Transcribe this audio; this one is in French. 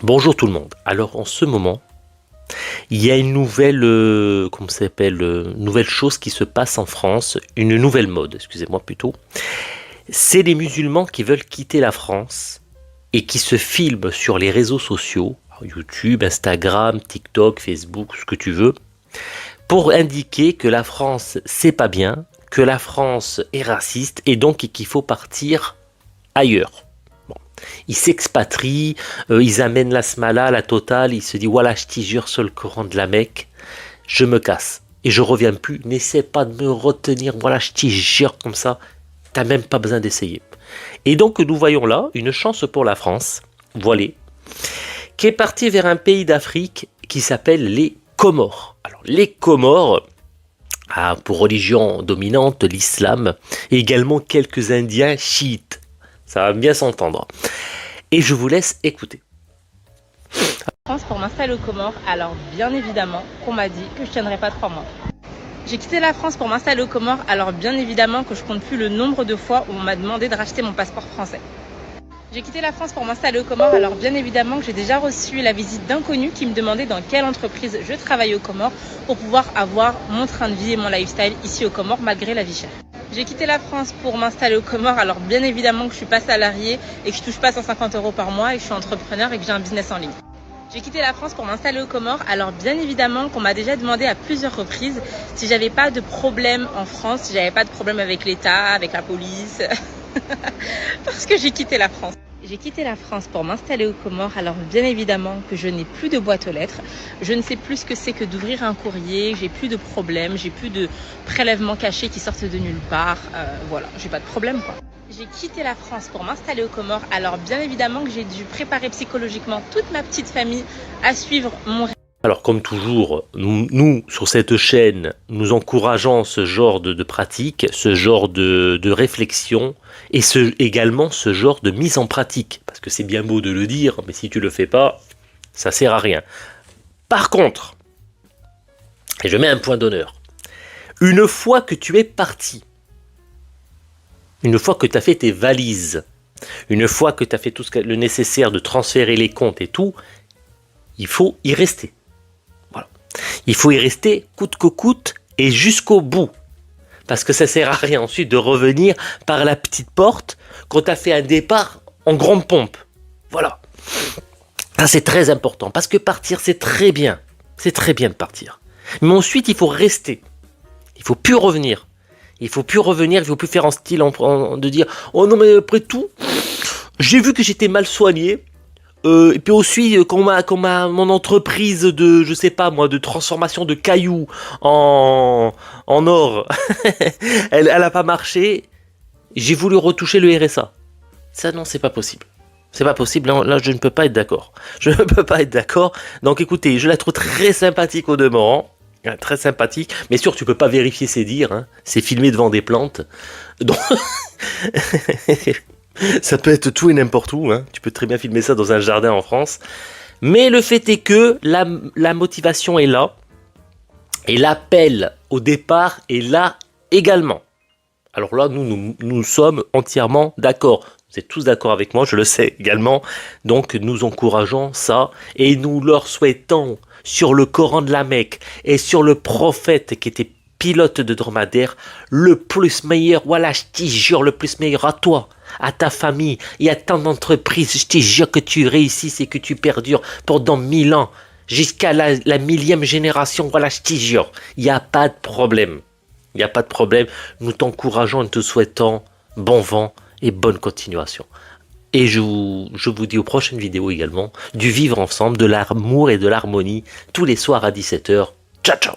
Bonjour tout le monde. Alors en ce moment, il y a une nouvelle, nouvelle chose qui se passe en France, une nouvelle mode, excusez-moi plutôt. C'est les musulmans qui veulent quitter la France et qui se filment sur les réseaux sociaux, YouTube, Instagram, TikTok, Facebook, ce que tu veux, pour indiquer que la France c'est pas bien, que la France est raciste et donc qu'il faut partir ailleurs. Ils s'expatrient, ils amènent la smala, la totale, ils se disent voilà, je t'y jure sur le Coran de la Mecque, je me casse et je reviens plus, n'essaie pas de me retenir, voilà, je t'y jure comme ça, t'as même pas besoin d'essayer. Et donc nous voyons là une chance pour la France, voilée, qui est partie vers un pays d'Afrique qui s'appelle les Comores. Alors les Comores, pour religion dominante l'islam, et également quelques Indiens chiites. Ça va bien s'entendre. Et je vous laisse écouter. France pour m'installer aux Comores, alors bien évidemment qu'on m'a dit que je tiendrais pas 3 mois. J'ai quitté la France pour m'installer aux Comores, alors bien évidemment que je compte plus le nombre de fois où on m'a demandé de racheter mon passeport français. J'ai quitté la France pour m'installer aux Comores, alors bien évidemment que j'ai déjà reçu la visite d'inconnus qui me demandaient dans quelle entreprise je travaille aux Comores pour pouvoir avoir mon train de vie et mon lifestyle ici aux Comores malgré la vie chère. J'ai quitté la France pour m'installer aux Comores, alors bien évidemment que je suis pas salariée et que je touche pas 150 € par mois et que je suis entrepreneur et que j'ai un business en ligne. J'ai quitté la France pour m'installer aux Comores, alors bien évidemment qu'on m'a déjà demandé à plusieurs reprises si j'avais pas de problème en France, si j'avais pas de problème avec l'État, avec la police, parce que j'ai quitté la France. J'ai quitté la France pour m'installer aux Comores, alors bien évidemment que je n'ai plus de boîte aux lettres, je ne sais plus ce que c'est que d'ouvrir un courrier, j'ai plus de problèmes, j'ai plus de prélèvements cachés qui sortent de nulle part, voilà, j'ai pas de problème quoi. J'ai quitté la France pour m'installer aux Comores, alors bien évidemment que j'ai dû préparer psychologiquement toute ma petite famille à suivre mon rêve. Alors comme toujours, nous sur cette chaîne, nous encourageons ce genre de pratique, ce genre de réflexion et également ce genre de mise en pratique. Parce que c'est bien beau de le dire, mais si tu le fais pas, ça sert à rien. Par contre, et je mets un point d'honneur, une fois que tu es parti, une fois que tu as fait tes valises, une fois que tu as fait tout le nécessaire de transférer les comptes et tout, il faut y rester. Voilà. Il faut y rester coûte que coûte et jusqu'au bout. Parce que ça sert à rien ensuite de revenir par la petite porte quand tu as fait un départ en grande pompe. Voilà. Ça c'est très important. Parce que partir c'est très bien. C'est très bien de partir. Mais ensuite il faut rester. Il ne faut plus revenir. Il ne faut plus revenir, il ne faut plus faire en style de dire « Oh non mais après tout, j'ai vu que j'étais mal soigné. Et puis aussi, quand mon entreprise de, je sais pas moi, de transformation de cailloux en or, elle a pas marché, j'ai voulu retoucher le RSA. Ça non, c'est pas possible. C'est pas possible, là je ne peux pas être d'accord. Je ne peux pas être d'accord. Donc écoutez, je la trouve très sympathique au demeurant. Très sympathique, mais sûr tu peux pas vérifier ses dires, hein. C'est filmé devant des plantes, donc ça peut être tout et n'importe où, hein. Tu peux très bien filmer ça dans un jardin en France, mais le fait est que la motivation est là, et l'appel au départ est là également. Alors là, nous sommes entièrement d'accord. Vous êtes tous d'accord avec moi, je le sais également. Donc nous encourageons ça et nous leur souhaitons sur le Coran de la Mecque et sur le prophète qui était pilote de dromadaire, le plus meilleur, voilà, je te jure, le plus meilleur à toi, à ta famille et à ton entreprise. Je te jure que tu réussisses et que tu perdures pendant 1000 ans, jusqu'à la 1000e génération, voilà, je te jure. Il n'y a pas de problème. Il n'y a pas de problème. Nous t'encourageons et te souhaitons bon vent et bonne continuation. Et je vous dis aux prochaines vidéos également, du vivre ensemble, de l'amour et de l'harmonie, tous les soirs à 17 h. Ciao, ciao!